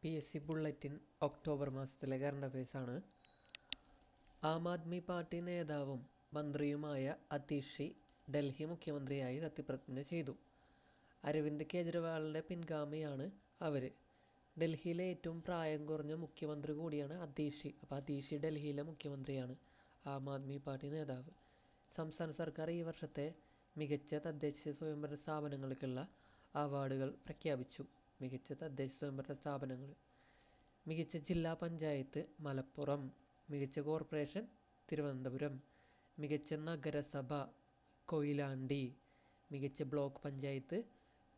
PSC bulletin October മാസത്തിലെ current അഫയേഴ്സാണ്. Aam Aadmi party നേതാവും മന്ത്രിയുമായ അതീഷ് ഡൽഹി മുഖ്യമന്ത്രിയായി സത്യപ്രതിജ്ഞ ചെയ്തു. അരവിന്ദ് കെജ്രിവാളിൻ്റെ പിൻഗാമിയാണ് അവർ. ഡൽഹിയിലെ ഏറ്റവും പ്രായം കുറഞ്ഞ മുഖ്യമന്ത്രി കൂടിയാണ് അതീഷ്. അപ്പോൾ അതീഷ് ഡൽഹിയിലെ മുഖ്യമന്ത്രിയാണ്, ആം ആദ്മി പാർട്ടി നേതാവ്. സംസ്ഥാന സർക്കാർ ഈ വർഷത്തെ മികച്ച തദ്ദേശ സ്വയംഭരണ സ്ഥാപനങ്ങൾക്കുള്ള അവാർഡുകൾ പ്രഖ്യാപിച്ചു. മികച്ച തദ്ദേശ സ്വയംഭരണ സ്ഥാപനങ്ങൾ: മികച്ച ജില്ലാ പഞ്ചായത്ത് മലപ്പുറം, മികച്ച കോർപ്പറേഷൻ തിരുവനന്തപുരം, മികച്ച നഗരസഭ കൊയിലാണ്ടി, മികച്ച ബ്ലോക്ക് പഞ്ചായത്ത്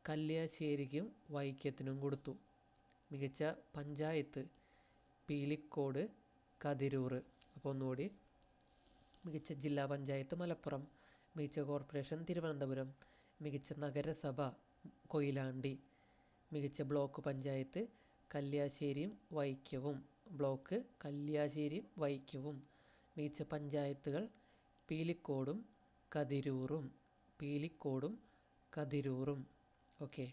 കല്യാശ്ശേരിക്കും വൈക്കത്തിനും കൊടുത്തു. മികച്ച പഞ്ചായത്ത് പീലിക്കോട് കതിരൂർ. അപ്പോൾ ഒന്നുകൂടി: മികച്ച ജില്ലാ പഞ്ചായത്ത് മലപ്പുറം, മികച്ച കോർപ്പറേഷൻ തിരുവനന്തപുരം, മികച്ച നഗരസഭ കൊയിലാണ്ടി, മികച്ച ബ്ലോക്ക് പഞ്ചായത്ത് കല്യാശ്ശേരിയും വൈക്കവും, ബ്ലോക്ക് കല്യാശ്ശേരിയും വൈക്കവും, മികച്ച പഞ്ചായത്തുകൾ പീലിക്കോടും കതിരൂറും, പീലിക്കോടും കതിരൂറും. ഓക്കെ.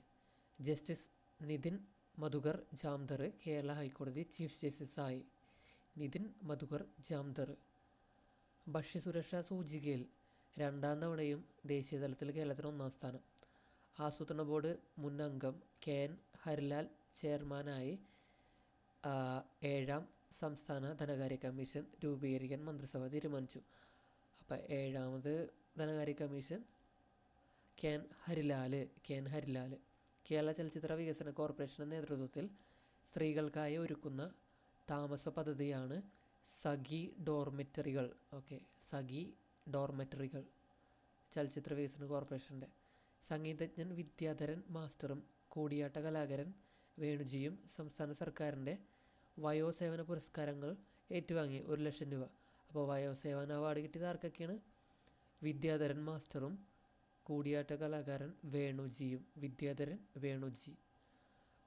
ജസ്റ്റിസ് നിതിൻ മധുകർ ജാംദർ കേരള ഹൈക്കോടതി ചീഫ് ജസ്റ്റിസായി. നിതിൻ മധുകർ ജാംദർ. ഭക്ഷ്യസുരക്ഷാ സൂചികയിൽ 2ാം തവണയും ദേശീയതലത്തിൽ കേരളത്തിന് 1ാം സ്ഥാനം. ആസൂത്രണ ബോർഡ് മുൻ അംഗം KN ഹരിലാൽ ചെയർമാനായി 7ാം സംസ്ഥാന ധനകാര്യ കമ്മീഷൻ രൂപീകരിക്കാൻ മന്ത്രിസഭ തീരുമാനിച്ചു. അപ്പോൾ 7ാമത് ധനകാര്യ കമ്മീഷൻ KN ഹരിലാൽ. കേരള ചലച്ചിത്ര വികസന കോർപ്പറേഷൻ്റെ നേതൃത്വത്തിൽ സ്ത്രീകൾക്കായി ഒരുക്കുന്ന താമസ പദ്ധതിയാണ് സഖി ഡോർമെറ്ററികൾ. ഓക്കെ, സഖി ഡോർമെറ്ററികൾ ചലച്ചിത്ര വികസന കോർപ്പറേഷൻ്റെ. സംഗീതജ്ഞൻ വിദ്യാധരൻ മാസ്റ്ററും കൂടിയാട്ട കലാകാരൻ വേണുജിയും സംസ്ഥാന സർക്കാരിൻ്റെ വയോസേവന പുരസ്കാരങ്ങൾ ഏറ്റുവാങ്ങി. 1,00,000 രൂപ. അപ്പോൾ വയോസേവന അവാർഡ് കിട്ടിയത് ആർക്കൊക്കെയാണ്? വിദ്യാധരൻ മാസ്റ്ററും കൂടിയാട്ട കലാകാരൻ വേണുജിയും. വിദ്യാധരൻ വേണുജി.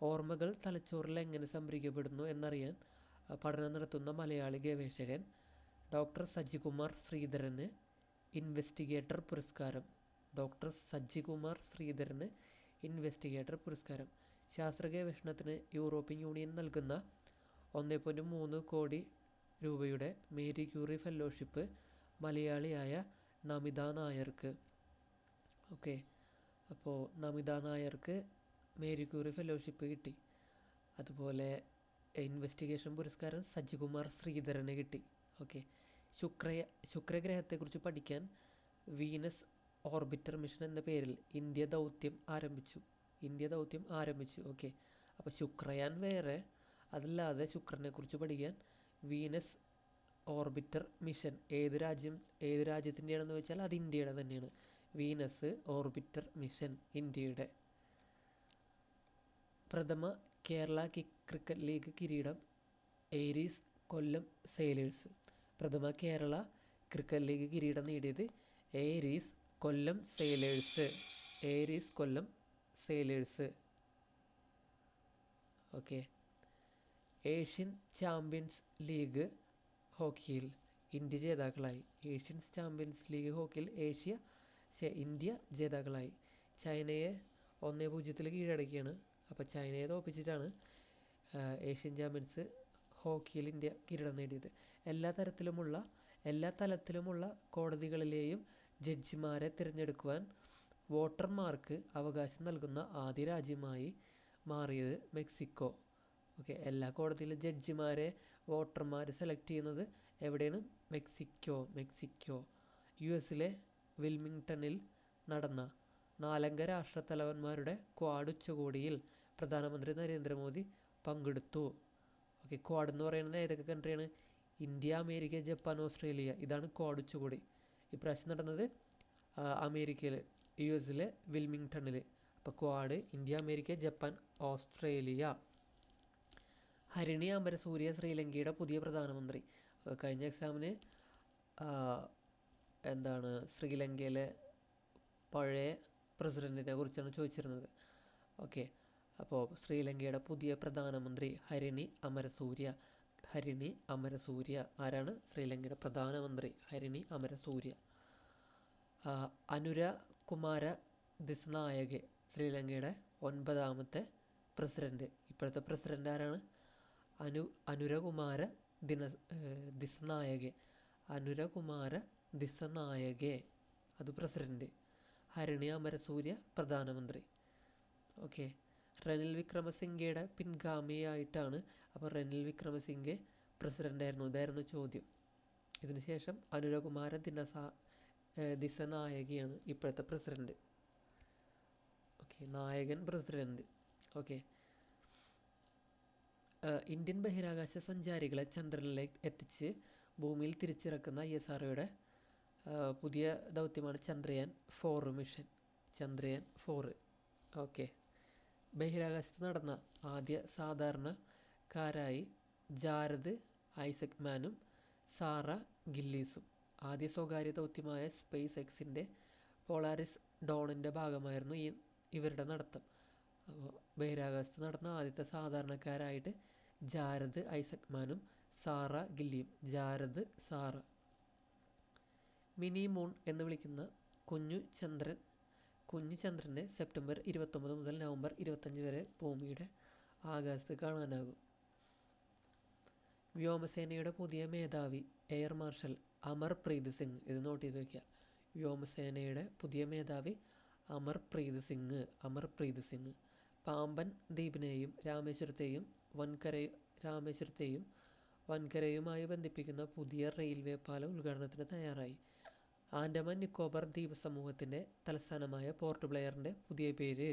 ഓർമ്മകൾ തലച്ചോറിൽ എങ്ങനെ സംഭരിക്കപ്പെടുന്നു എന്നറിയാൻ പഠനം നടത്തുന്ന മലയാളി ഗവേഷകൻ ഡോക്ടർ സജികുമാർ ശ്രീധരന് ഇൻവെസ്റ്റിഗേറ്റർ പുരസ്കാരം. ഡോക്ടർ സജികുമാർ ശ്രീധരന് ഇൻവെസ്റ്റിഗേറ്റർ പുരസ്കാരം. ശാസ്ത്ര ഗവേഷണത്തിന് യൂറോപ്യൻ യൂണിയൻ നൽകുന്ന 1.3 കോടി രൂപയുടെ മേരി ക്യൂറി ഫെലോഷിപ്പ് മലയാളിയായ നമിത നായർക്ക്. ഓക്കെ, അപ്പോൾ നമിത നായർക്ക് മേരി ക്യൂറി ഫെലോഷിപ്പ് കിട്ടി. അതുപോലെ ഇൻവെസ്റ്റിഗേഷൻ പുരസ്കാരം സജികുമാർ ശ്രീധരന് കിട്ടി. ഓക്കെ. ശുക്രഗ്രഹത്തെക്കുറിച്ച് പഠിക്കാൻ വീനസ് ഓർബിറ്റർ മിഷൻ എന്ന പേരിൽ ഇന്ത്യ ദൗത്യം ആരംഭിച്ചു. ഓക്കെ. അപ്പോൾ ശുക്രയാൻ വേറെ, അതല്ലാതെ ശുക്രനെക്കുറിച്ച് പഠിക്കാൻ വീനസ് ഓർബിറ്റർ മിഷൻ ഏത് രാജ്യത്തിൻ്റെയാണെന്ന് വെച്ചാൽ അത് ഇന്ത്യയുടെ തന്നെയാണ്. വീനസ് ഓർബിറ്റർ മിഷൻ ഇന്ത്യയുടെ. പ്രഥമ കേരള ക്രിക്കറ്റ് ലീഗ് കിരീടം ഏരീസ് കൊല്ലം സെയിലേഴ്സ്. പ്രഥമ കേരള ക്രിക്കറ്റ് ലീഗ് കിരീടം നേടിയത് Aries Kollam Sailors. Okay. Asian Champions League ഹോക്കിയിൽ ഇന്ത്യ ജേതാക്കളായി. ഏഷ്യൻ ചാമ്പ്യൻസ് ലീഗ് ഹോക്കിയിൽ ഇന്ത്യ ജേതാക്കളായി. ചൈനയെ 1-0 കീഴടക്കിയാണ്. അപ്പോൾ ചൈനയെ തോൽപ്പിച്ചിട്ടാണ് ഏഷ്യൻ ചാമ്പ്യൻസ് ഹോക്കിയിൽ ഇന്ത്യ കിരീടം നേടിയത്. എല്ലാ തലത്തിലുമുള്ള കോടതികളിലെയും ജഡ്ജിമാരെ തിരഞ്ഞെടുക്കുവാൻ വോട്ടർമാർക്ക് അവകാശം നൽകുന്ന ആദ്യ രാജ്യമായി മാറിയത് മെക്സിക്കോ. ഓക്കെ. എല്ലാ കോടതിയിലെ ജഡ്ജിമാരെ വോട്ടർമാർ സെലക്ട് ചെയ്യുന്നത് എവിടെയാണ്? മെക്സിക്കോ. US വിൽമിംഗ്ടണിൽ നടന്ന 4 അംഗ രാഷ്ട്രത്തലവന്മാരുടെ ക്വാഡ് ഉച്ചകോടിയിൽ പ്രധാനമന്ത്രി നരേന്ദ്രമോദി പങ്കെടുത്തു. ഓക്കെ. ക്വാഡ് എന്ന് പറയുന്നത് ഏതൊക്കെ കൺട്രിയാണ്? India, America, Japan, Australia. ഇതാണ് ക്വാഡ് ഉച്ചകോടി. ഇപ്രാവശ്യം നടന്നത് അമേരിക്കയിൽ US വിൽമിംഗ്ടണിൽ. അപ്പോൾ Quad India, America, Japan, Australia. Harini Amarasuriya ശ്രീലങ്കയുടെ പുതിയ പ്രധാനമന്ത്രി. കഴിഞ്ഞ എക്സാമിന് ശ്രീലങ്കയിലെ പഴയ പ്രസിഡൻറ്റിനെ കുറിച്ചാണ് ചോദിച്ചിരുന്നത്. ഓക്കെ. അപ്പോൾ ശ്രീലങ്കയുടെ പുതിയ പ്രധാനമന്ത്രി ഹരിണി അമരസൂര്യ. ആരാണ്? ശ്രീലങ്കയുടെ പ്രധാനമന്ത്രി ഹരിണി അമരസൂര്യ. അനുര കുമാര ദിസ്നായകെ ശ്രീലങ്കയുടെ 9ാമത്തെ പ്രസിഡൻറ്റ്. ഇപ്പോഴത്തെ പ്രസിഡൻ്റ് ആരാണ്? അനുരകുമാര ദിസനായകെ. അനുരകുമാര ദിസനായകെ, അത് പ്രസിഡന്റ്. ഹരിണി അമരസൂര്യ പ്രധാനമന്ത്രി. ഓക്കെ. റനിൽ വിക്രമസിംഗയുടെ പിൻഗാമിയായിട്ടാണ്. അപ്പോൾ റനിൽ വിക്രമസിംഗെ പ്രസിഡൻ്റായിരുന്നു. ഇതായിരുന്നു ചോദ്യം. ഇതിനുശേഷം അനുരകുമാര ദിസനായകയാണ് ഇപ്പോഴത്തെ പ്രസിഡന്റ്. ഓക്കെ, നായകൻ പ്രസിഡന്റ്. ഓക്കെ. ഇന്ത്യൻ ബഹിരാകാശ സഞ്ചാരികളെ ചന്ദ്രനിലേക്ക് എത്തിച്ച് ഭൂമിയിൽ തിരിച്ചിറക്കുന്ന ISROയുടെ പുതിയ ദൗത്യമാണ് ചന്ദ്രയാൻ 4 മിഷൻ. ചന്ദ്രയാൻ 4. ഓക്കെ. ബഹിരാകാശത്ത് നടന്ന ആദ്യ സാധാരണക്കാരായി ജാരദ് ഐസക്മാനും സാറ ഗില്ലീസും. ആദ്യ സ്വകാര്യ ദൗത്യമായ സ്പേസ് എക്സിൻ്റെ പോളാരിസ് ഡോണിൻ്റെ ഭാഗമായിരുന്നു ഇവരുടെ നടത്തം. അപ്പോൾ ബഹിരാകാശത്ത് നടന്ന ആദ്യത്തെ സാധാരണക്കാരായിട്ട് ജാരദ് ഐസക്മാനും സാറ ഗില്ലിയും. Jared, Sarah. മിനി മൂൺ എന്ന് വിളിക്കുന്ന കുഞ്ഞു ചന്ദ്രനെ സെപ്റ്റംബർ 29 മുതൽ നവംബർ 25 വരെ ഭൂമിയുടെ ആകാശത്ത് കാണാനാകും. വ്യോമസേനയുടെ പുതിയ മേധാവി എയർ മാർഷൽ അമർപ്രീത് സിംഗ്. ഇത് നോട്ട് ചെയ്ത് വയ്ക്കുക. വ്യോമസേനയുടെ പുതിയ മേധാവി അമർപ്രീത് സിംഗ്. പാമ്പൻ ദ്വീപിനെയും രാമേശ്വരത്തെയും വൻകരയുമായി ബന്ധിപ്പിക്കുന്ന പുതിയ റെയിൽവേ പാലം ഉദ്ഘാടനത്തിന് തയ്യാറായി. ആൻഡമാൻ നിക്കോബാർ ദ്വീപ സമൂഹത്തിൻ്റെ തലസ്ഥാനമായ പോർട്ട് ബ്ലെയറിൻ്റെ പുതിയ പേര്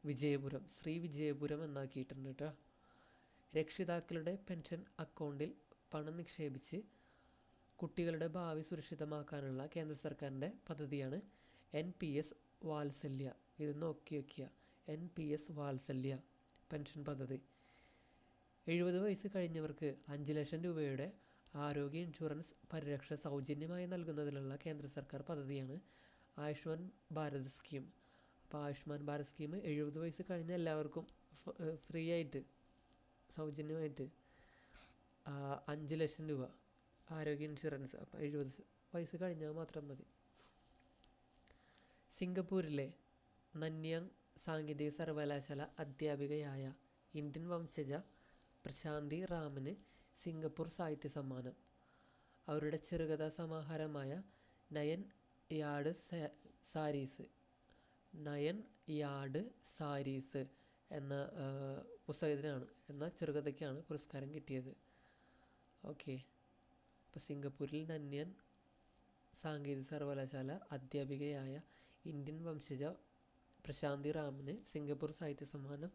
വിജയപുരം, ശ്രീ വിജയപുരം എന്നാക്കിയിട്ടുണ്ട് കേട്ടോ. രക്ഷിതാക്കളുടെ പെൻഷൻ അക്കൗണ്ടിൽ പണം നിക്ഷേപിച്ച് കുട്ടികളുടെ ഭാവി സുരക്ഷിതമാക്കാനുള്ള കേന്ദ്ര സർക്കാരിൻ്റെ പദ്ധതിയാണ് NPS വാത്സല്യ. ഇത് നോക്കി വയ്ക്കുക. NPS വാത്സല്യ പെൻഷൻ പദ്ധതി. 70 വയസ്സ് കഴിഞ്ഞവർക്ക് 5 ലക്ഷം രൂപയുടെ ആരോഗ്യ ഇൻഷുറൻസ് പരിരക്ഷ സൗജന്യമായി നൽകുന്നതിനുള്ള കേന്ദ്ര സർക്കാർ പദ്ധതിയാണ് ആയുഷ്മാൻ ഭാരത് സ്കീം. അപ്പോൾ ആയുഷ്മാൻ ഭാരത് സ്കീം 70 വയസ്സ് കഴിഞ്ഞ എല്ലാവർക്കും ഫ്രീ ആയിട്ട് സൗജന്യമായിട്ട് 5 ലക്ഷം രൂപ ആരോഗ്യ ഇൻഷുറൻസ്. അപ്പോൾ 70 വയസ്സ് കഴിഞ്ഞാൽ മാത്രം മതി. സിംഗപ്പൂരിലെ നന്യാങ് സാങ്കേതിക സർവകലാശാല അധ്യാപികയായ ഇന്ത്യൻ വംശജ പ്രശാന്തി റാമിന് സിംഗപ്പൂർ സാഹിത്യ സമ്മാനം. അവരുടെ ചെറുകഥാ സമാഹാരമായ നയൻ യാർഡ് സാരീസ് എന്ന എന്ന ചെറുകഥയ്ക്കാണ് പുരസ്കാരം കിട്ടിയത്. ഓക്കെ. അപ്പോൾ സിംഗപ്പൂരിൽ നന്യാൻ സാങ്കേതിക സർവകലാശാല അധ്യാപികയായ ഇന്ത്യൻ വംശജ പ്രശാന്തി റാമിന് സിംഗപ്പൂർ സാഹിത്യ സമ്മാനം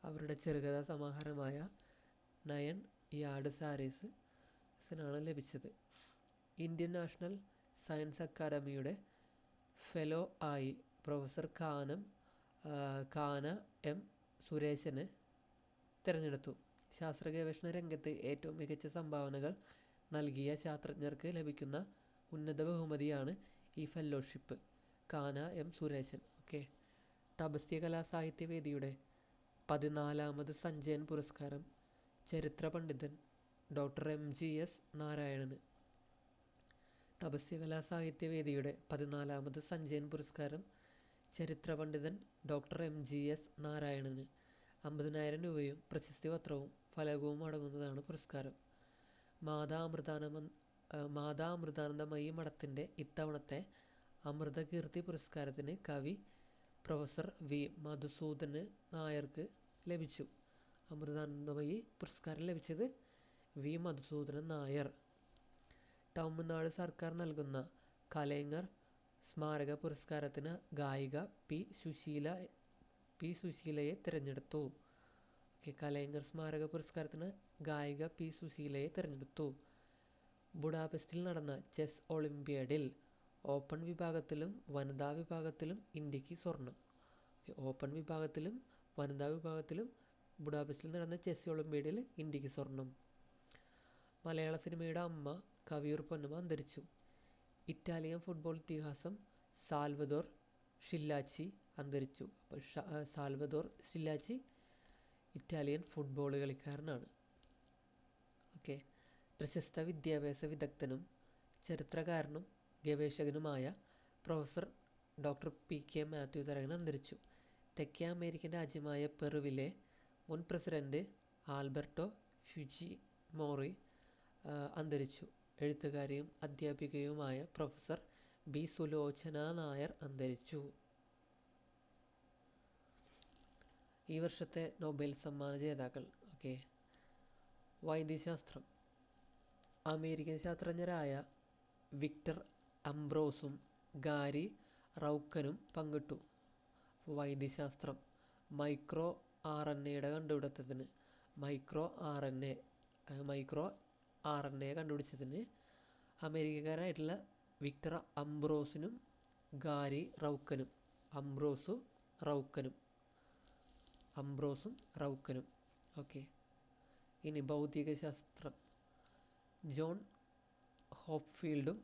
അവരുടെ ചെറുകഥാ സമാഹാരമായ നയൻ യാർഡ് സാരീസിനാണ് ലഭിച്ചത്. ഇന്ത്യൻ നാഷണൽ സയൻസ് അക്കാദമിയുടെ ഫെലോ ആയി പ്രൊഫസർ കാന M സുരേശന് തിരഞ്ഞെടുത്തു. ശാസ്ത്ര ഗവേഷണ രംഗത്ത് ഏറ്റവും മികച്ച സംഭാവനകൾ നൽകിയ ശാസ്ത്രജ്ഞർക്ക് ലഭിക്കുന്ന ഉന്നത ബഹുമതിയാണ് ഈ ഫെലോഷിപ്പ്. കാന M സുരേശൻ. ഓക്കെ. തപസ്യ കലാസാഹിത്യവേദിയുടെ 14ാമത് സഞ്ജയൻ പുരസ്കാരം ചരിത്ര പണ്ഡിതൻ ഡോക്ടർ MGS നാരായണന്. തപസ്യ കലാസാഹിത്യവേദിയുടെ 14ാമത് സഞ്ജയൻ പുരസ്കാരം ചരിത്ര പണ്ഡിതൻ ഡോക്ടർ MGS നാരായണന്. 50,000 രൂപയും പ്രശസ്തി പത്രവും ഫലകവും അടങ്ങുന്നതാണ് പുരസ്കാരം. മാതാ അമൃതാനന്ദമയി മഠത്തിൻ്റെ ഇത്തവണത്തെ അമൃതകീർത്തി പുരസ്കാരത്തിന് കവി പ്രൊഫസർ V മധുസൂദന് നായർക്ക് ലഭിച്ചു. അമൃതാനന്ദമയി പുരസ്കാരം ലഭിച്ചത് V മധുസൂദനൻ നായർ. തമിഴ്നാട് സർക്കാർ നൽകുന്ന കലൈஞർ സ്മാരക പുരസ്കാരത്തിന് ഗായിക പി സുശീലയെ തിരഞ്ഞെടുത്തു. കലൈஞർ സ്മാരക പുരസ്കാരത്തിന് ഗായിക പി സുശീലയെ തിരഞ്ഞെടുത്തു. ബുഡാപെസ്റ്റിൽ നടന്ന ചെസ് ഒളിമ്പ്യാഡിൽ ഓപ്പൺ വിഭാഗത്തിലും വനിതാ വിഭാഗത്തിലും ഇന്ത്യക്ക് സ്വർണം. ഓപ്പൺ വിഭാഗത്തിലും വനിതാ വിഭാഗത്തിലും ബുഡാപെസ്റ്റിൽ നടന്ന ചെസ് ഒളിമ്പ്യാഡിൽ ഇന്ത്യക്ക് സ്വർണം. മലയാള സിനിമയുടെ അമ്മ കവിയൂർ പൊന്നമ്മ അന്തരിച്ചു. ഇറ്റാലിയൻ ഫുട്ബോൾ ഇതിഹാസം സാൽവദോർ ഷില്ലാച്ചി അന്തരിച്ചു. അപ്പോൾ സാൽവദോർ ഷില്ലാച്ചി ഇറ്റാലിയൻ ഫുട്ബോൾ കളിക്കാരനാണ്. ഓക്കെ. പ്രശസ്ത വിദ്യാഭ്യാസ വിദഗ്ധനും ചരിത്രകാരനും ഗവേഷകനുമായ professor doctor PK Mathew Tharakan അന്തരിച്ചു. തെക്കേ അമേരിക്കൻ രാജ്യമായ പെറുവിലെ മുൻ പ്രസിഡന്റ് ആൽബർട്ടോ ഫുജിമോറി അന്തരിച്ചു. എഴുത്തുകാരിയും അധ്യാപികയുമായ പ്രൊഫസർ ബി സുലോചന നായർ അന്തരിച്ചു. ഈ വർഷത്തെ നൊബേൽ സമ്മാന ജേതാക്കൾ. ഓക്കെ, വൈദ്യശാസ്ത്രം. അമേരിക്കൻ ശാസ്ത്രജ്ഞരായ വിക്ടർ അംബ്രോസും ഗാരി റൗക്കനും പങ്കിട്ടു. വൈദ്യശാസ്ത്രം. മൈക്രോ RNA കണ്ടുപിടുത്തത്തിന് മൈക്രോ ആർ എൻ എ കണ്ടുപിടിച്ചതിന് അമേരിക്കക്കാരായിട്ടുള്ള വിക്ടർ അംബ്രോസിനും ഗാരി റൗക്കനും റൗക്കനും. ഓക്കെ, ഇനി ഭൗതികശാസ്ത്രം. ജോൺ ഹോപ്ഫീൽഡും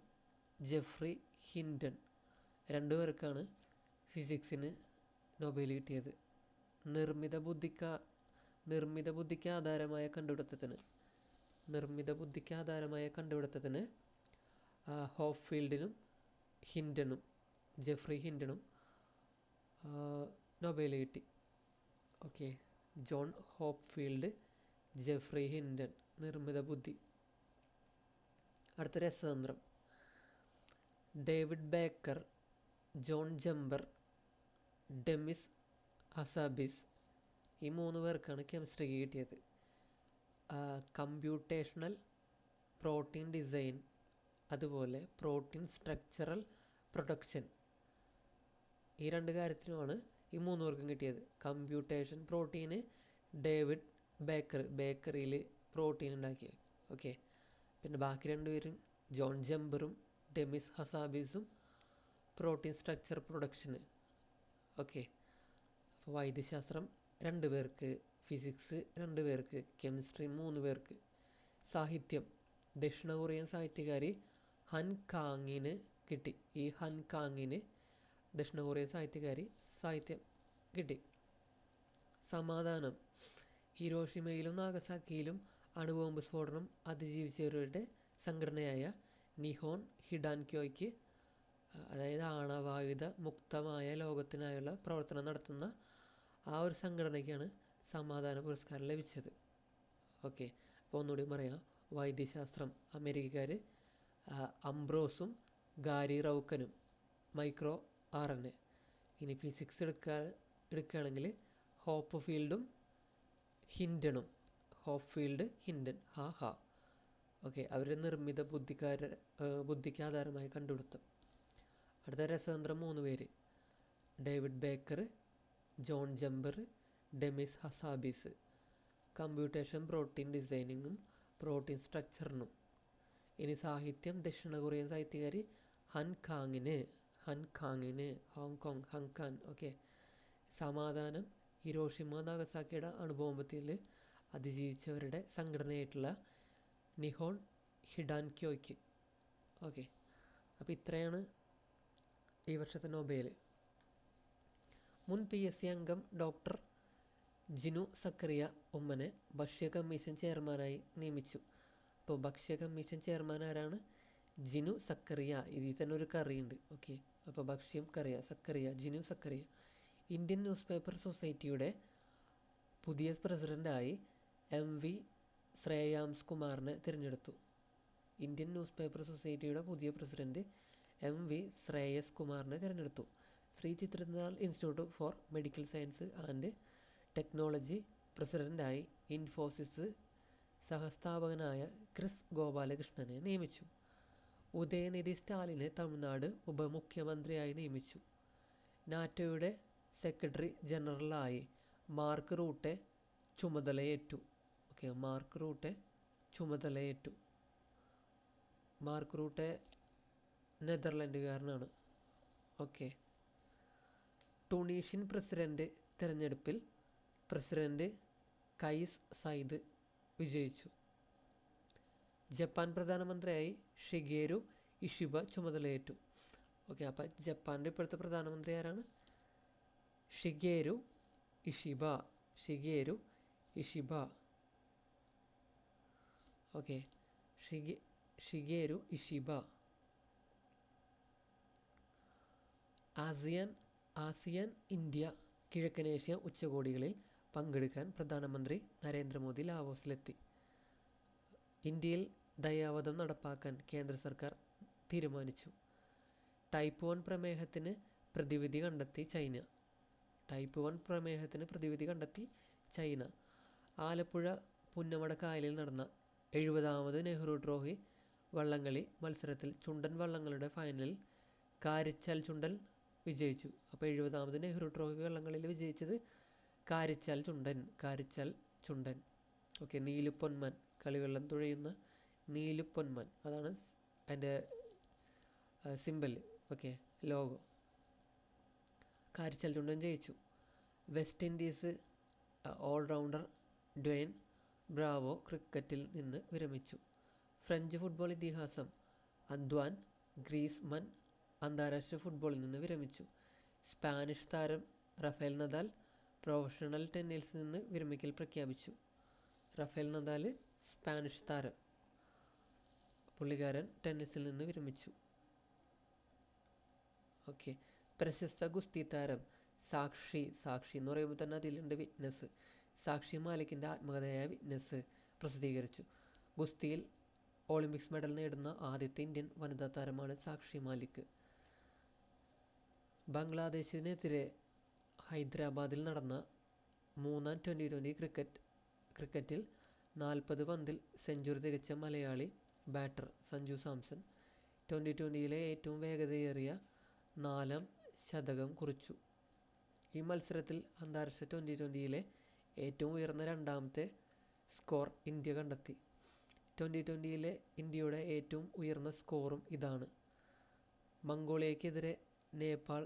ജെഫ്രി ഹിൻഡൻ രണ്ടുപേർക്കാണ് ഫിസിക്സിന് നൊബേൽ കിട്ടിയത്. നിർമ്മിത ബുദ്ധിക്ക് ആധാരമായ കണ്ടുപിടുത്തത്തിന് ഹോപ്ഫീൽഡിനും ജെഫ്രി ഹിൻഡനും നൊബേൽ കിട്ടി. Okay, John Hopfield, Geoffrey Hinton, നിർമ്മിത ബുദ്ധി. അടുത്ത രസതന്ത്രം. David Baker, John Jumper, Demis Hassabis, ഈ 3 പേർക്കാണ് കെമിസ്ട്രിക്ക് കിട്ടിയത്. കമ്പ്യൂട്ടേഷണൽ പ്രോട്ടീൻ ഡിസൈൻ, അതുപോലെ പ്രോട്ടീൻ സ്ട്രക്ചറൽ പ്രൊഡക്ഷൻ, ഈ 2 കാര്യത്തിനുമാണ് ഈ 3 പേർക്കും കിട്ടിയത്. കമ്പ്യൂട്ടേഷൻ പ്രോട്ടീന് ഡേവിഡ് ബേക്കറിയിൽ പ്രോട്ടീൻ ഉണ്ടാക്കിയത്. ഓക്കെ, പിന്നെ ബാക്കി 2 പേരും ജോൺ ജംബറും ഡെമിസ് ഹസാബിസും പ്രോട്ടീൻ സ്ട്രക്ചർ പ്രൊഡക്ഷന്. ഓക്കെ, അപ്പോൾ വൈദ്യശാസ്ത്രം 2 പേർക്ക്, ഫിസിക്സ് 2 പേർക്ക്, കെമിസ്ട്രി 3 പേർക്ക്. സാഹിത്യം. ദക്ഷിണ കൊറിയൻ സാഹിത്യകാരി ഹൻ കാങ്ങിന് കിട്ടി. ഈ ഹൻ കാങ്ങിന് ദക്ഷിണ കൊറിയൻ സാഹിത്യകാരി സാഹിത്യം കിട്ടി. സമാധാനം. ഹിരോഷിമയിലും നാഗസാക്കിയിലും അണുബോംബ് സ്ഫോടനം അതിജീവിച്ചവരുടെ സംഘടനയായ നിഹോൺ ഹിഡാൻക്യോയ്ക്ക്, അതായത് ആണവായുധ മുക്തമായ ലോകത്തിനായുള്ള പ്രവർത്തനം നടത്തുന്ന ആ ഒരു സംഘടനയ്ക്കാണ് സമാധാന പുരസ്കാരം ലഭിച്ചത്. ഓക്കെ, അപ്പോൾ ഒന്നുകൂടി പറയാം. വൈദ്യശാസ്ത്രം അമേരിക്കക്കാർ അംബ്രോസും ഗാരി റൗക്കനും, മൈക്രോ RNA. ഇനി ഫിസിക്സ് എടുക്കുകയാണെങ്കിൽ ഹോപ്ഫീൽഡും ഹിൻഡനും. ഹിൻഡൻ, ഓക്കെ, അവർ നിർമ്മിത ബുദ്ധിക്ക് ആധാരമായ കണ്ടുപിടുത്തം. അടുത്ത രസതന്ത്രം 3 പേര്. David Baker, John Jumper, Demis Hassabis. Computation protein ഡിസൈനിങ്ങും പ്രോട്ടീൻ സ്ട്രക്ചറിനും. ഇനി സാഹിത്യം. ദക്ഷിണ കൊറിയൻ സാഹിത്യകാരി ഹൻ കാങ്ങിന് ഹങ്കാൻ. ഓക്കെ, സമാധാനം. ഹിരോഷിമ നാഗസാക്കിയുടെ അണുബോംബത്തിൽ അതിജീവിച്ചവരുടെ സംഘടനയായിട്ടുള്ള നിഹോൺ ഹിഡാൻക്യോയ്ക്ക്. ഓക്കെ, അപ്പോൾ ഇത്രയാണ് ഈ വർഷത്തെ നൊബേൽ. മുൻ PSC അംഗം ഡോക്ടർ ജിനു സക്കറിയ ഉമ്മനെ ഭക്ഷ്യ കമ്മീഷൻ ചെയർമാനായി നിയമിച്ചു. അപ്പോൾ ഭക്ഷ്യ കമ്മീഷൻ ചെയർമാൻ ആരാണ്? ജിനു സക്കറിയ. ഇതിൽ തന്നെ ഒരു കറിയുണ്ട്. ഓക്കെ, അപ്പോൾ ഭക്ഷ്യം Jinu Zachariah. Indian Newspaper സൊസൈറ്റിയുടെ പുതിയ പ്രസിഡൻ്റായി MV ശ്രേയാംസ് കുമാറിനെ തിരഞ്ഞെടുത്തു. ഇന്ത്യൻ ന്യൂസ് പേപ്പർ സൊസൈറ്റിയുടെ പുതിയ പ്രസിഡന്റ് MV ശ്രേയസ് കുമാറിനെ തിരഞ്ഞെടുത്തു. ശ്രീ ചിത്രനാൾ Institute for Medical Science and Technology പ്രസിഡൻ്റായി ഇൻഫോസിസ് സഹസ്ഥാപകനായ ക്രിസ് ഗോപാലകൃഷ്ണനെ നിയമിച്ചു. ഉദയനിധി സ്റ്റാലിനെ തമിഴ്നാട് ഉപമുഖ്യമന്ത്രിയായി നിയമിച്ചു. നാറ്റോയുടെ സെക്രട്ടറി ജനറലായി മാർക്ക് റൂട്ടെ ചുമതലയേറ്റു. ഓക്കെ, മാർക്ക് റൂട്ടെ നെതർലൻഡുകാരനാണ്. ഓക്കെ, ടുണീഷ്യൻ പ്രസിഡന്റ് തിരഞ്ഞെടുപ്പിൽ പ്രസിഡന്റ് കൈസ് സൈദ് വിജയിച്ചു. ജപ്പാൻ പ്രധാനമന്ത്രിയായി ഷിഗേരു ഇഷിബ ചുമതലയേറ്റു. ഓക്കെ, അപ്പോൾ ജപ്പാൻ്റെ ഇപ്പോഴത്തെ പ്രധാനമന്ത്രി ആരാണ്? Shigeru Ishiba. Okay, Shigeru Ishiba. ASEAN India കിഴക്കനേഷ്യ ഉച്ചകോടികളിൽ പങ്കെടുക്കാൻ പ്രധാനമന്ത്രി നരേന്ദ്രമോദി ലാവോസിലെത്തി. ഇന്ത്യയിൽ ദയാവധം നടപ്പാക്കാൻ കേന്ദ്ര സർക്കാർ തീരുമാനിച്ചു. ടൈപ്പ് 1 പ്രമേഹത്തിന് പ്രതിവിധി കണ്ടെത്തി ചൈന. ടൈപ്പ് 1 പ്രമേഹത്തിന് പ്രതിവിധി കണ്ടെത്തി ചൈന. ആലപ്പുഴ പുന്നമട കായലിൽ നടന്ന 70ാമത് നെഹ്റു ട്രോഫി വള്ളംകളി മത്സരത്തിൽ ചുണ്ടൻ വള്ളങ്ങളുടെ ഫൈനലിൽ കാരിച്ചാൽ ചുണ്ടൻ വിജയിച്ചു. അപ്പോൾ 70ാമത് നെഹ്റു ട്രോഫി വള്ളംകളിയിൽ വിജയിച്ചത് കാരിച്ചാൽ ചുണ്ടൻ. ഓക്കെ, നീലുപ്പൊന്മാൻ, കളിവെള്ളം തുഴയുന്ന നീലുപ്പൊന്മാൻ, അതാണ് അതിൻ്റെ symbol. Okay, logo. Karichal Chundan ജയിച്ചു. West Indies allrounder Dwayne Bravo ക്രിക്കറ്റിൽ നിന്ന് വിരമിച്ചു. ഫ്രഞ്ച് ഫുട്ബോൾ ഇതിഹാസം അന്ത്വാൻ ഗ്രീസ്മൻ അന്താരാഷ്ട്ര ഫുട്ബോളിൽ നിന്ന് വിരമിച്ചു. സ്പാനിഷ് താരം റഫേൽ നദാൽ പ്രൊഫഷണൽ ടെന്നീസിൽ നിന്ന് വിരമിക്കൽ പ്രഖ്യാപിച്ചു. റഫേൽ നദാൽ സ്പാനിഷ് താരം, പുള്ളിക്കാരൻ ടെന്നീസിൽ നിന്ന് വിരമിച്ചു. ഓക്കെ, പ്രശസ്ത ഗുസ്തി താരം സാക്ഷി എന്ന് പറയുമ്പോൾ തന്നെ അതിലുണ്ട് വിറ്റ്നസ്. സാക്ഷി മാലിക്കിൻ്റെ ആത്മകഥയായ വിറ്റ്നസ് പ്രസിദ്ധീകരിച്ചു. ഗുസ്തിയിൽ ഒളിമ്പിക്സ് മെഡൽ നേടുന്ന ആദ്യത്തെ ഇന്ത്യൻ വനിതാ താരമാണ് സാക്ഷി മാലിക്. ബംഗ്ലാദേശിനെതിരെ ഹൈദരാബാദിൽ നടന്ന 3ാം T20 ക്രിക്കറ്റിൽ 40 പന്തിൽ സെഞ്ചുറി തികച്ച മലയാളി ബാറ്റർ സഞ്ജു സാംസൺ 2020 ഏറ്റവും വേഗതയേറിയ 4ാം ശതകം കുറിച്ചു. ഈ മത്സരത്തിൽ അന്താരാഷ്ട്ര T20 ഏറ്റവും ഉയർന്ന 2ാമത്തെ സ്കോർ ഇന്ത്യ കണ്ടെത്തി. T20 ഇന്ത്യയുടെ ഏറ്റവും ഉയർന്ന സ്കോറും ഇതാണ്. മംഗോളിയക്കെതിരെ നേപ്പാൾ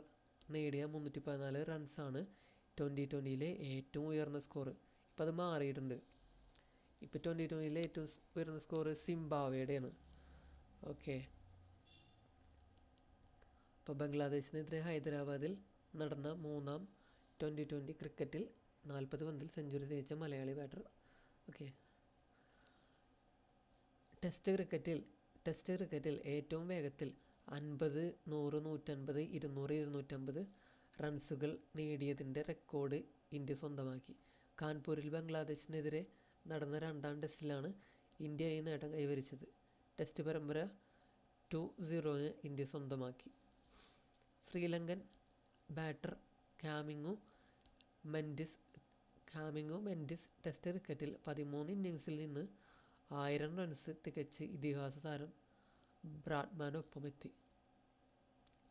നേടിയ 314 റൺസാണ് T20 ഏറ്റവും ഉയർന്ന സ്കോർ. ഇപ്പം അത് മാറിയിട്ടുണ്ട്. ഇപ്പോൾ T20 ഏറ്റവും ഉയർന്ന സ്കോർ സിംബാബ്വേയുടെയാണ്. ഓക്കെ, അപ്പോൾ ബംഗ്ലാദേശിനെതിരെ ഹൈദരാബാദിൽ നടന്ന 3ാം T20 ക്രിക്കറ്റിൽ 40 പന്തിൽ സെഞ്ചുറി തികച്ച മലയാളി ബാറ്റർ. ഓക്കെ, ടെസ്റ്റ് ക്രിക്കറ്റിൽ ഏറ്റവും വേഗത്തിൽ 50, 100, 150, 200, 250 റൺസുകൾ നേടിയതിൻ്റെ റെക്കോർഡ് ഇന്ത്യ സ്വന്തമാക്കി. കാൺപൂരിൽ ബംഗ്ലാദേശിനെതിരെ നടന്ന 2ാം ടെസ്റ്റിലാണ് ഇന്ത്യ ഈ നേട്ടം കൈവരിച്ചത്. ടെസ്റ്റ് പരമ്പര 2-0 ഇന്ത്യ സ്വന്തമാക്കി. ശ്രീലങ്കൻ ബാറ്റർ കാമിംഗു മെൻഡിസ് ടെസ്റ്റ് ക്രിക്കറ്റിൽ 13 ഇന്നിങ്സിൽ നിന്ന് 1000 റൺസ് തികച്ച് ഇതിഹാസ താരം ബ്രാഡ്മാനൊപ്പമെത്തി.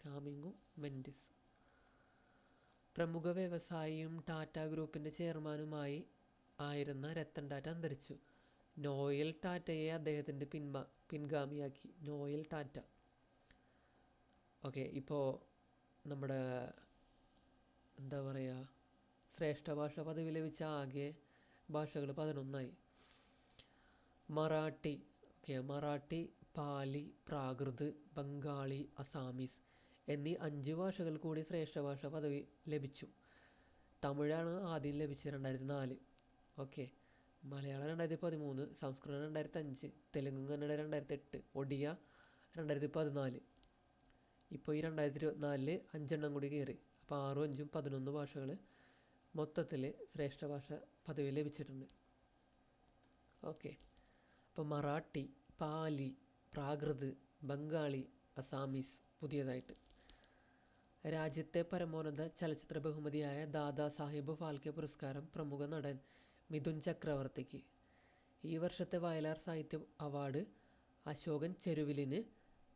കാമിംഗു മെൻഡിസ് പ്രമുഖ വ്യവസായിയും ടാറ്റ ഗ്രൂപ്പിൻ്റെ ചെയർമാനുമായി ആയിരുന്ന രത്തൻ ടാറ്റ അന്തരിച്ചു. നോയൽ ടാറ്റയെ അദ്ദേഹത്തിൻ്റെ പിൻഗാമിയാക്കി. നോയൽ ടാറ്റ. ഓക്കെ, ഇപ്പോൾ നമ്മുടെ എന്താ പറയുക, ശ്രേഷ്ഠ ഭാഷ പദവി ലഭിച്ച ആകെ ഭാഷകൾ 11ആയി. മറാഠി, പാലി, പ്രാകൃത്, ബംഗാളി, അസാമീസ് എന്നീ 5 ഭാഷകൾ കൂടി ശ്രേഷ്ഠ ഭാഷ പദവി ലഭിച്ചു. തമിഴാണ് ആദ്യം ലഭിച്ചത് 2004. ഓക്കെ, മലയാളം 2013, സംസ്കൃതം 2005, തെലുങ്ക് കന്നഡ 2008, ഒഡിയ 2014. ഇപ്പോൾ ഈ 2024 5 കൂടി കയറി. അപ്പോൾ 6, 5, 11 ഭാഷകൾ മൊത്തത്തിൽ ശ്രേഷ്ഠ ഭാഷ പദവി ലഭിച്ചിട്ടുണ്ട്. ഓക്കെ, അപ്പോൾ മറാഠി, പാലി, പ്രാകൃത്, ബംഗാളി, അസാമീസ് പുതിയതായിട്ട്. രാജ്യത്തെ പരമോന്നത ചലച്ചിത്ര ബഹുമതിയായ ദാദാ സാഹിബ് ഫാൽക്കെ പുരസ്കാരം പ്രമുഖ നടൻ മിഥുൻ ചക്രവർത്തിക്ക്. ഈ വർഷത്തെ വയലാർ സാഹിത്യ അവാർഡ് അശോകൻ ചെരുവിലിന്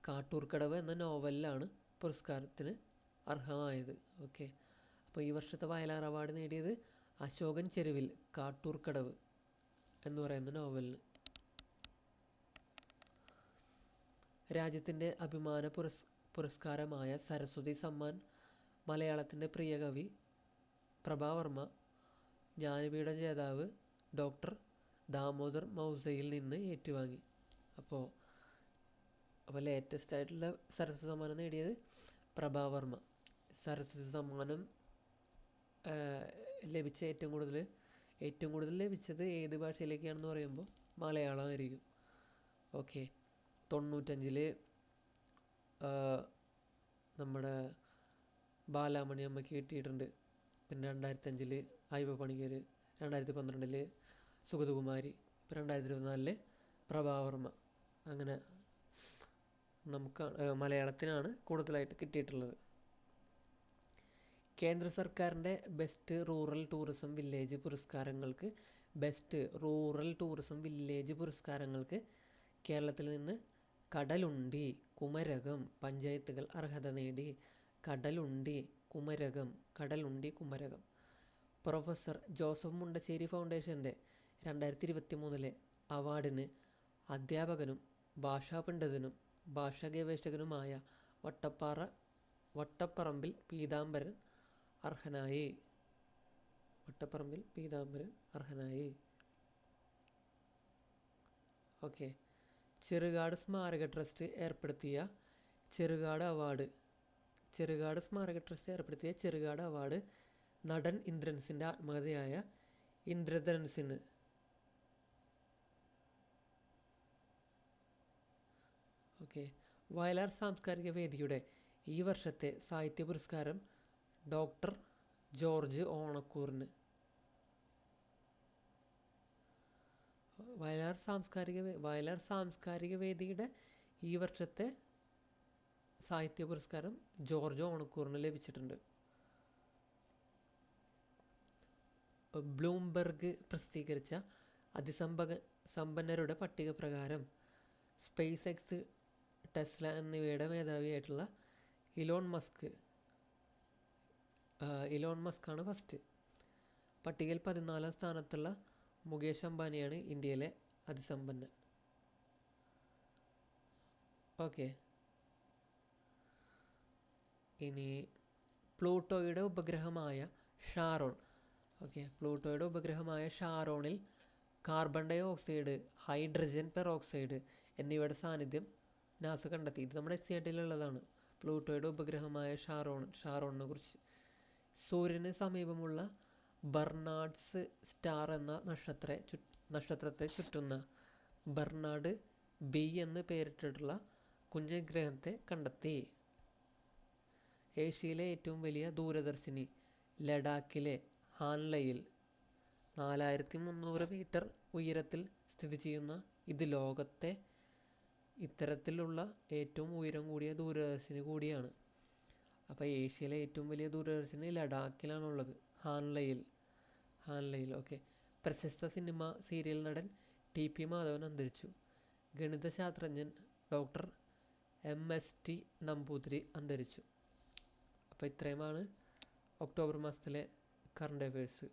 കാട്ടൂർക്കടവ് എന്ന നോവലിലാണ് പുരസ്കാരത്തിന് അർഹമായത്. ഓക്കെ, അപ്പോൾ ഈ വർഷത്തെ വയലാർ അവാർഡ് നേടിയത് അശോകൻ ചെരുവിൽ കാട്ടൂർക്കടവ് എന്ന് പറയുന്ന നോവലിന്. രാജ്യത്തിൻ്റെ അഭിമാന പുരസ്കാരമായ സരസ്വതി സമ്മാൻ മലയാളത്തിൻ്റെ പ്രിയ കവി പ്രഭാവർമ്മ ജ്ഞാനപീഠ ജേതാവ് ഡോക്ടർ ദാമോദർ മൗസയിൽ നിന്ന് ഏറ്റുവാങ്ങി. അപ്പോൾ ലേറ്റസ്റ്റ് ആയിട്ടുള്ള സരസ്വതി സമ്മാനം നേടിയത് പ്രഭാവർമ്മ. സരസ്വതി സമ്മാനം ലഭിച്ച ഏറ്റവും കൂടുതൽ ലഭിച്ചത് ഏത് ഭാഷയിലേക്കാണെന്ന് പറയുമ്പോൾ മലയാളമായിരിക്കും. ഓക്കെ, 95 നമ്മുടെ ബാലാമണി അമ്മയ്ക്ക് കിട്ടിയിട്ടുണ്ട്. പിന്നെ 2005 ഐവ പണിക്കർ, 2012 സുഗതകുമാരി, 2024 പ്രഭാവർമ്മ. അങ്ങനെ നമുക്ക് മലയാളത്തിനാണ് കൂടുതലായിട്ട് കിട്ടിയിട്ടുള്ളത്. കേന്ദ്ര സർക്കാരിൻ്റെ ബെസ്റ്റ് റൂറൽ ടൂറിസം വില്ലേജ് പുരസ്കാരങ്ങൾക്ക് കേരളത്തിൽ നിന്ന് കടലുണ്ടി, കുമരകം പഞ്ചായത്തുകൾ അർഹത നേടി. കടലുണ്ടി, കുമരകം. പ്രൊഫസർ ജോസഫ് മുണ്ടശ്ശേരി ഫൗണ്ടേഷൻ്റെ 2023 അവാർഡിന് അധ്യാപകനും ഭാഷാ പണ്ഡിതനും ഭാഷാ ഗവേഷകനുമായ വട്ടപ്പറമ്പിൽ പീതാംബരൻ അർഹനായി. ഓക്കെ. ചെറുകാട് സ്മാരക ട്രസ്റ്റ് ഏർപ്പെടുത്തിയ ചെറുകാട് അവാർഡ് നടൻ ഇന്ദ്രൻസിൻ്റെ ആത്മകഥയായ ഇന്ദ്രധനുസിന്. ഓക്കെ. വയലാർ സാംസ്കാരിക വേദിയുടെ ഈ വർഷത്തെ സാഹിത്യ പുരസ്കാരം ഡോക്ടർ ജോർജ് ഓണക്കൂറിന്. വയലാർ സാംസ്കാരിക വേദിയുടെ ഈ വർഷത്തെ സാഹിത്യ പുരസ്കാരം ജോർജ് ഓണക്കൂറിന് ലഭിച്ചിട്ടുണ്ട്. ബ്ലൂംബെർഗ് പ്രസിദ്ധീകരിച്ച അതിസമ്പന്നരുടെ പട്ടിക പ്രകാരം സ്പേസ് എക്സ്, ടെസ്ല എന്നിവയുടെ മേധാവിയായിട്ടുള്ള ഇലോൺ മസ്കാണ് ഫസ്റ്റ്. പട്ടികയിൽ 14-ാം സ്ഥാനത്തുള്ള മുകേഷ് അംബാനിയാണ് ഇന്ത്യയിലെ അതിസമ്പന്നൻ. ഓക്കെ. ഇനി പ്ലൂട്ടോയുടെ ഉപഗ്രഹമായ ഷാരോണിൽ carbon dioxide, hydrogen peroxide എന്നിവയുടെ സാന്നിധ്യം നാസ കണ്ടെത്തി. ഇത് നമ്മുടെ SCRT-യിലുള്ളതാണ്. പ്ലൂട്ടോയുടെ ഉപഗ്രഹമായ ഷാരോണിനെ കുറിച്ച്. സൂര്യന് സമീപമുള്ള ബർണാഡ്സ് സ്റ്റാർ എന്ന നക്ഷത്രത്തെ ചുറ്റുന്ന ബർണാഡ് B എന്ന് പേരിട്ടിട്ടുള്ള കുഞ്ഞഗ്രഹത്തെ കണ്ടെത്തി. ഏഷ്യയിലെ ഏറ്റവും വലിയ ദൂരദർശിനി ലഡാക്കിലെ ഹാൻലയിൽ 4300 മീറ്റർ ഉയരത്തിൽ സ്ഥിതി ചെയ്യുന്ന ഇത് ലോകത്തെ ഇത്തരത്തിലുള്ള ഏറ്റവും ഉയരം കൂടിയ ദൂരദർശിനി കൂടിയാണ്. അപ്പോൾ ഏഷ്യയിലെ ഏറ്റവും വലിയ ദൂരദർശിനി ലഡാക്കിലാണുള്ളത്, ഹാൻലയിൽ. ഓക്കെ. പ്രശസ്ത സീരിയൽ നടൻ TP മാധവൻ അന്തരിച്ചു. ഗണിതശാസ്ത്രജ്ഞൻ ഡോക്ടർ MST നമ്പൂതിരി അന്തരിച്ചു. അപ്പോൾ ഇത്രയുമാണ് ഒക്ടോബർ മാസത്തിലെ കറണ്ട് അഫയേഴ്സ്.